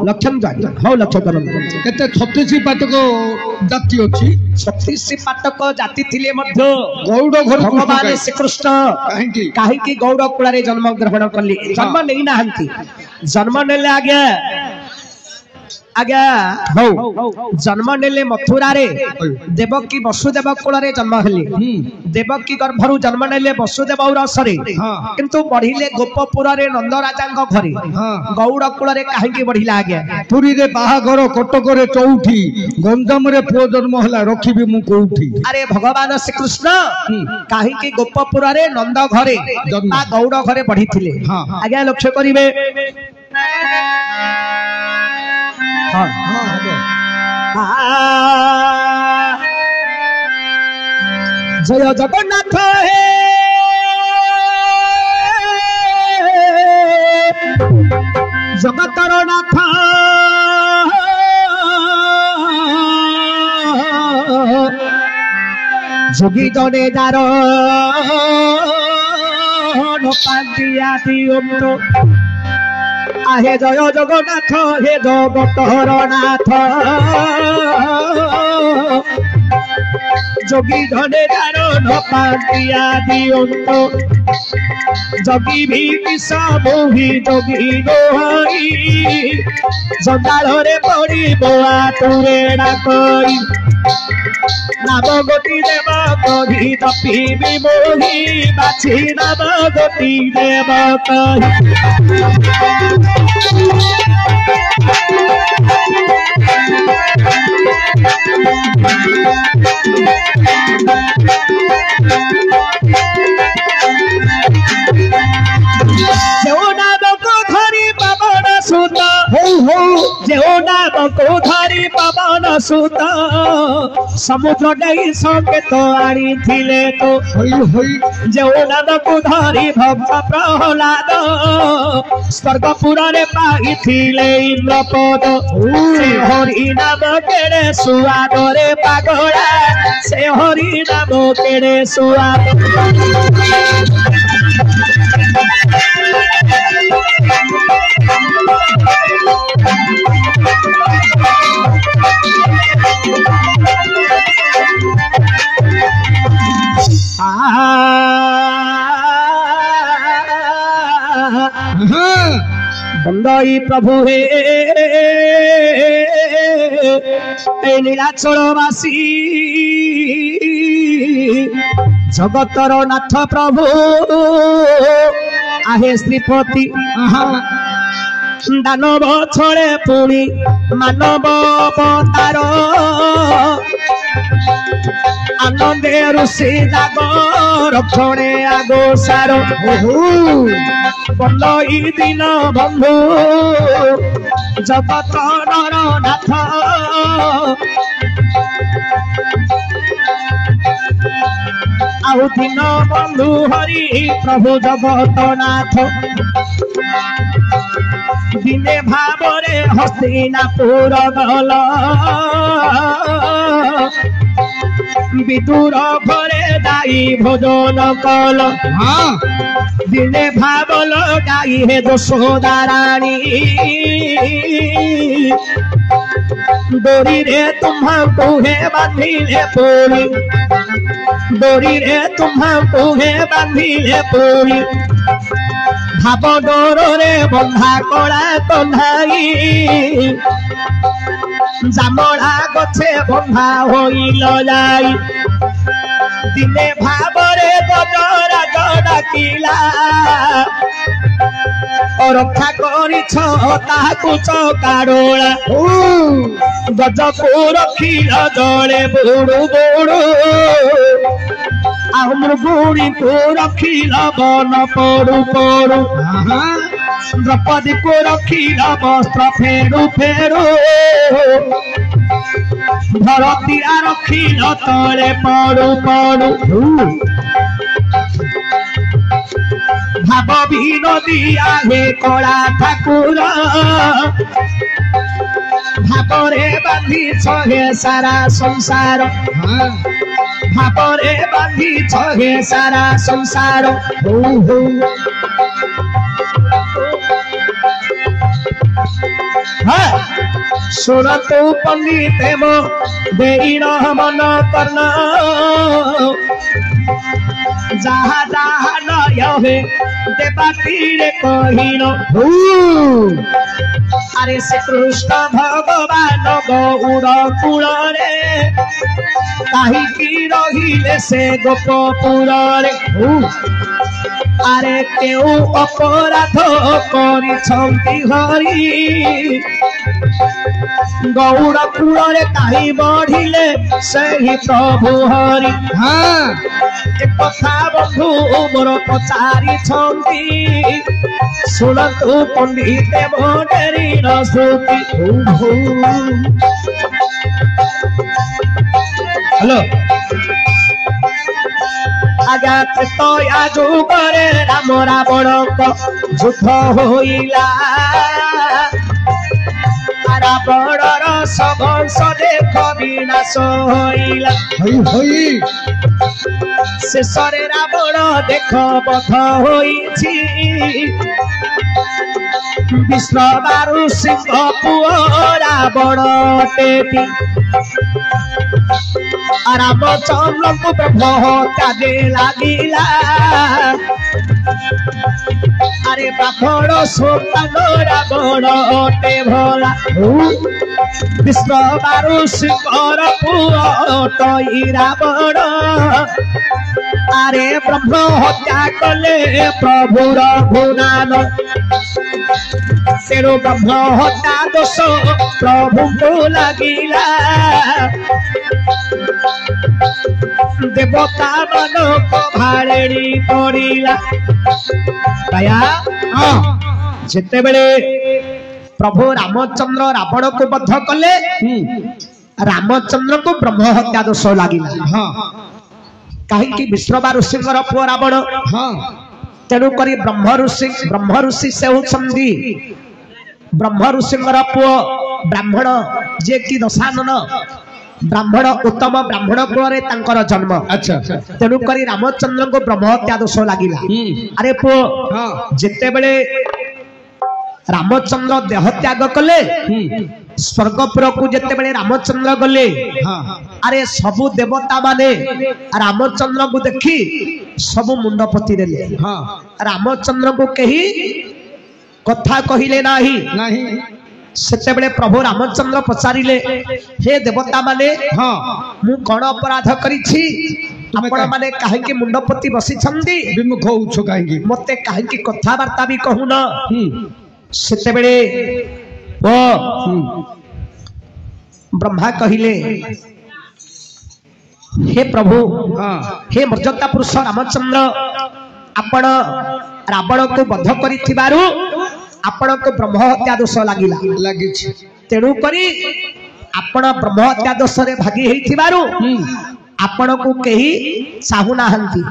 लक्षण केते 36 पाटक जाति अछि 36 पाटक जाति थिले मध्य गौड़ घर भगवान श्रीकृष्ण काहे गौड़ कुला जन्म ग्रहण करली जन्म नहीं नाहंती जन्म नेले आज्ञा जन्म नेले मथुरा रे देवकी वसुदेव कुल जन्म हेले देवकी गर्भरु जन्म नेले वसुदेव रसरे किंतु बढ़िले गोपपुर रे नंदराजा घरे गौड़ कुल कहीं बढ़िला आज्ञा पुरी रे बाहागर कटक रे चौठी गंजाम रे पुओ जन्म हला रखिबी मु कोठी अरे भगवान श्रीकृष्ण कहीं गोपपुर रे नंद घरे गौड़ घरे बढ़ी थिले आज्ञा लक्ष्य करिवे जय जगन्नाथ हे जगतर नाथ जोगी जने दार नकांदिया दियो आहे जय जगन्नाथ हे जगतर नाथ जोगी धने दार नकांदिया दियो जोगी भी किसा मोही जोगी गोहरी जंगाल रे पड़ी बोआ तुरे डाकई नाम गोटी देव कही तपी मोही बाछी नाम गोटी देव कही धरी पवन सुत समुद्र नहीं संकेत आनी थिले तो जो नाम को धरी भक्त प्रहलाद स्वर्गपुर रे पाई थिले इंद्रपद से हरि नाम केड़े सुआद रे पागला से हरि नाम केड़े सुआद बंदई प्रभु हे नीलाचलवासी जगतर नाथ प्रभु आहे श्रीपति दानव छड़े पुणी मानव अवतार आनंदे ऋषि जाग रक्षणे आगो सार बंदई दिन बंधु जगतर नाथ आउ दिन बंधु हरि प्रभु जगतनाथ दिने भावरे हस्तिनापुर गल विदुर घरे दाई भोजन कल दिने भावल गाई हे यशोदा रानी डोरी रे तुम्हारे हे बांधिले पूरी डोरी रे तुम्हारे हे बांधिले पूरी भाव डोर रे बंधा कड़ा कन्हाई जामड़ा गछे बंधा होइल जाई दिने भावरे गजराज डाकिला रक्षा करिछ ताहाकु चकाडोला गजको रखिल जड़े बुड़ू बुड़ू आ मृगुड़ी को रखिल बन पड़ू पड़ू द्रौपदी को रखिल वस्त्र फेरू फेरू भरतीरा रखिल तले पड़ू पड़ू भाव विनोदिया हे कला ठाकुर भावरे बांधी छे सारा संसार भावरे बांधी छे सारा संसार ଶୁଣନ୍ତୁ ପଣ୍ଡିତ ମୋ ଦେଇଣ ମନ କର୍ଣ୍ଣ ଯାହା ଯାହା ନୟ ହେ ଦେବାତୀରେ କହିଣ ଆରେ ଶ୍ରୀକୃଷ୍ଣ ଭଗବାନ ଗୌଡ଼ କୂଳରେ କାହିଁକି ରହିଲେ ସେ ଗୋପପୁରରେ ଆରେ କେଉଁ ଅପରାଧ କରିଛନ୍ତି ହରି ଗୌଡ଼ କୂଳରେ କାହିଁ ବଢିଲେ ସେହି ପ୍ରଭୁ ହରି କଥା ବନ୍ଧୁ ମୋର ପଚାରିଛନ୍ତି ଶୁଣନ୍ତୁ ପଣ୍ଡିତ ମୋଡେରୀର ଶ୍ରୁତି ହ୍ୟାଲୋ ଆଜ୍ଞା ତ୍ରେତୟା ଯୁଗରେ ରାମ ରାବଣଙ୍କ ଯୁଦ୍ଧ ହୋଇଲା ରାବଣର ସବଂଶ ଦେଖ ବିନାଶ ହୋଇଲା ଶେଷରେ ରାବଣ ଦେଖ ବଧ ହୋଇଛି ବିଶ୍ଵବାରୁ ସିଂହ ପୁଅ ରାବଣ ଟେଟି ରାମଚନ୍ଦ୍ରଙ୍କୁ ବ୍ରହ୍ମ ହତ୍ୟା ଲାଗିଲା ଆରେ ବ୍ରାହ୍ମଣ ସନ୍ତାନ ରାବଣ ଅଟେ ଭଲା ବିଶ୍ଵବାରୁ ସିଂହର ପୁଅ ଅଟଇ ରାବଣ ଆରେ ବ୍ରହ୍ମ ହତ୍ୟା କଲେ ପ୍ରଭୁର ଗୁଣାନ ତେଣୁ ବ୍ରହ୍ମ ହତ୍ୟା ଦୋଷ ପ୍ରଭୁଙ୍କୁ ଲାଗିଲା ଦେବତା ମାନଙ୍କ ଭାଳେଣି ପଡ଼ିଲା ଯେତେବେଳେ ପ୍ରଭୁ ରାମଚନ୍ଦ୍ର ରାବଣକୁ ବଧ କଲେ ରାମଚନ୍ଦ୍ରକୁ ବ୍ରହ୍ମ ହତ୍ୟା ଦୋଷ ଲାଗିଲା କାହିଁକି ବିଶ୍ଵବା ଋଷିଙ୍କର ପୁଅ ରାବଣ ତେଣୁ କରି ବ୍ରହ୍ମ ଋଷି ସେ ହେଉଛନ୍ତି ବ୍ରହ୍ମ ଋଷିଙ୍କର ପୁଅ ବ୍ରାହ୍ମଣ ଯିଏ କି ଦଶାନନ ବ୍ରାହ୍ମଣ ଉତ୍ତମ ବ୍ରାହ୍ମଣ କୁଳରେ ତାଙ୍କର ଜନ୍ମ ତେଣୁ କରି ରାମଚନ୍ଦ୍ରଙ୍କୁ ବ୍ରହ୍ମ ହତ୍ୟା ଦୋଷ ଲାଗିଲା ଆରେ ପୁଅ ଯେତେବେଳେ ରାମଚନ୍ଦ୍ର ଦେହ ତ୍ୟାଗ କଲେ ସ୍ୱର୍ଗପୁରକୁ ଯେତେବେଳେ ରାମଚନ୍ଦ୍ର ଗଲେ ଆରେ ସବୁ ଦେବତା ମାନେ ରାମଚନ୍ଦ୍ରଙ୍କୁ ଦେଖି ସବୁ ମୁଣ୍ଡ ପୋତି ଦେଲେ ରାମଚନ୍ଦ୍ରଙ୍କୁ କେହି କଥା କହିଲେ ନାହିଁ ସେତେବେଳେ ପ୍ରଭୁ ରାମଚନ୍ଦ୍ର ପଚାରିଲେ ହେ ଦେବତା ମାନେ ମୁଁ କଣ ଅପରାଧ କରିଛି ଆପଣ ମାନେ କାହିଁକି ମୁଣ୍ଡ ପୋତି ବସିଛନ୍ତି ବିମୁଖ ହଉଛ କାହିଁକି ମତେ କାହିଁକି କଥାବାର୍ତ୍ତା ବି କହୁନ ସେତେବେଳେ ब्रह्मा कहिले हे प्रभु हे मर्यादा पुरुष रामचंद्र आपण रावण को बध करिथिबारु आपण को ब्रह्म हत्या दोष लागिला तेणु करी आपण ब्रह्म हत्या दोष रे भागी हेथिबारु आपण को केही चाहू नाहंती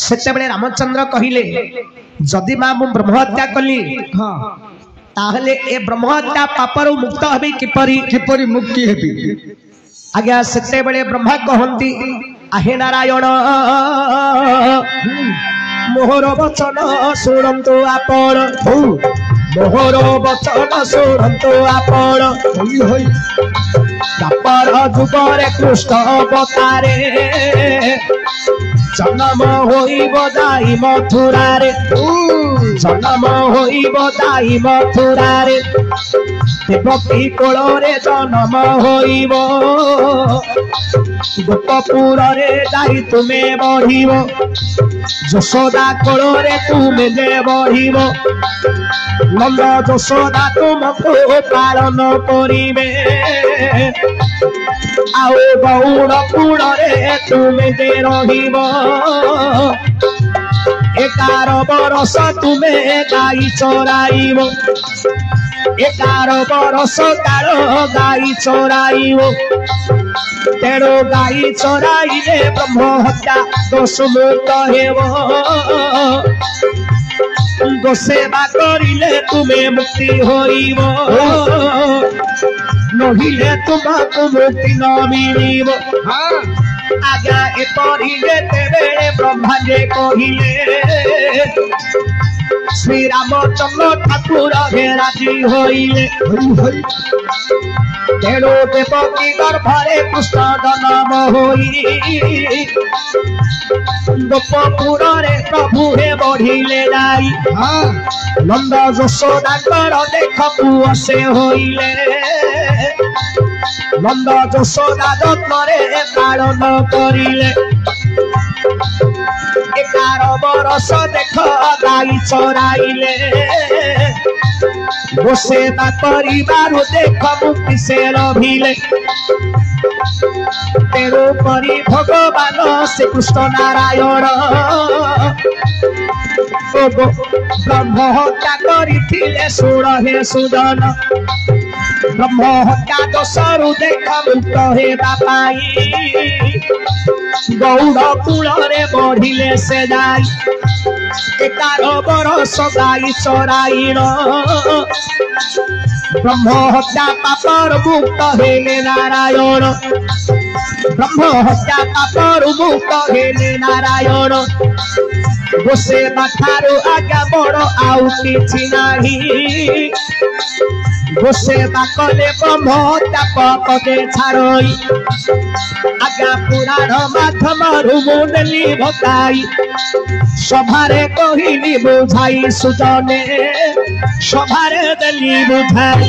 सेतेबेले रामचंद्र कहिले जदि मा मु ब्रह्म हत्या कली ताहले ए ब्रह्म हत्या पापरु मुक्त हेबी किपरि मुक्ति हेबी आज्ञा सेते बेले ब्रह्मा कहंती आहे नारायण मोहर वचन शुणंतु आपण मोहर वचन शुणंतु आपण तापर जुगरे कृष्ण अवतारे जन्म होइब दाई मथुरारे जन्म होइब दाई मथुरारे देवकी कोଳରେ जन्म होइब गोपपुरे दाई तुमे बढ़िब यशोदा कोଳରେ तुमे जे बढ़िब नंद यशोदा तुमको पालन करिबे आओ गौड़ कूड़े तुमे जे रहिब 11 बरस तुमे गाई चराइब 11 बरस काल गाई चराइब तेणु गाई चराइले ब्रह्म हत्या दोष मुक्त हेब गोसेवा करिले तुमे मुक्ति होइब नहिले तुमको मुक्ति न मिलिब आज्ञा एपरि जेतेबेले ब्रह्मा जे कहिले श्री रामचंद्र ठाकुर हे राजी होइले तेणु देवकी गर्भरे कृष्ण जन्म होई गोपपुर रे प्रभु हे बढ़िले जाई नंद यशोदाकर देख पुओ से होइले नंद यशोदा जत्नरे पालन करिले 11 बरस देख गाई चराइले गोसेवा परिवार देख मुक्ति से रभिले तेणु करी भगवान श्री कृष्ण नारायण ब्रह्म हत्या करिथिले सुर हे सुदन ब्रह्म हत्या दोषरु देख मुक्त हेबा पाई गौड़ कूल रे बढ़िले से जाई 11 बरस गाई चराइण ब्रह्म हत्या पापर मुक्त हेले नारायण ब्रह्म हत्या पापर मुक्त हेले नारायण गोसेवा ठारू आज्ञा बड़ आउ किछि नाही गोसेवा कले ब्रह्म हत्या पदे छाड़ई आज्ञा पुराण माध्यम मुंडली भताई सभारे कहिली बुझाई सुजने सभारे देली बुझाई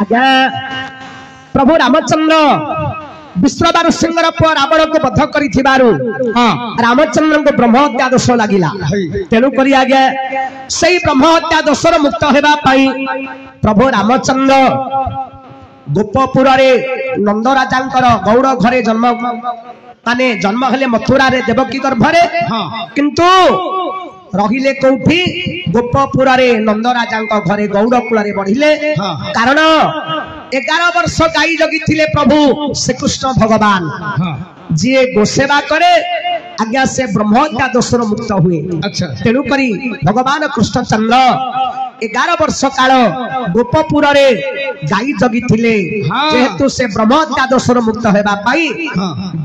आज्ञा प्रभु रामचंद्र विश्वदार सिंगर पुआ रावण को बध करिथिबारु रामचंद्र को ब्रह्म हत्या दोष लागिला तेणु करी आगे सही ब्रह्म हत्या दोषर मुक्त हेबा पाई प्रभु रामचंद्र गोपपुर रे नंद राजांकर गौड़ घरे जन्म माने जन्म हेले मथुरा रे देवकी गर्भरे किंतु रहिले कौठी गोपपुर रे नंद राजांक घरे गौड़ कूल रे बढ़िले कारण 11 वर्ष गाई जगी थिले प्रभु श्रीकृष्ण भगवान जी गोसेवा करे आज्ञा से ब्रह्म हत्या दोषर मुक्त हुए तेणु करी भगवान कृष्णचंद्र 11 वर्ष काल गोपपुर रे गाई जगी थिले जेहेतु से ब्रह्म हत्या दोषर मुक्त हेबा पाई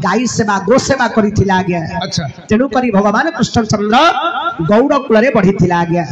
गाई सेवा गोसेवा करिथिला आज्ञा तेणु करी भगवान कृष्णचंद्र गौड़ कूल रे बढ़िथिला आज्ञा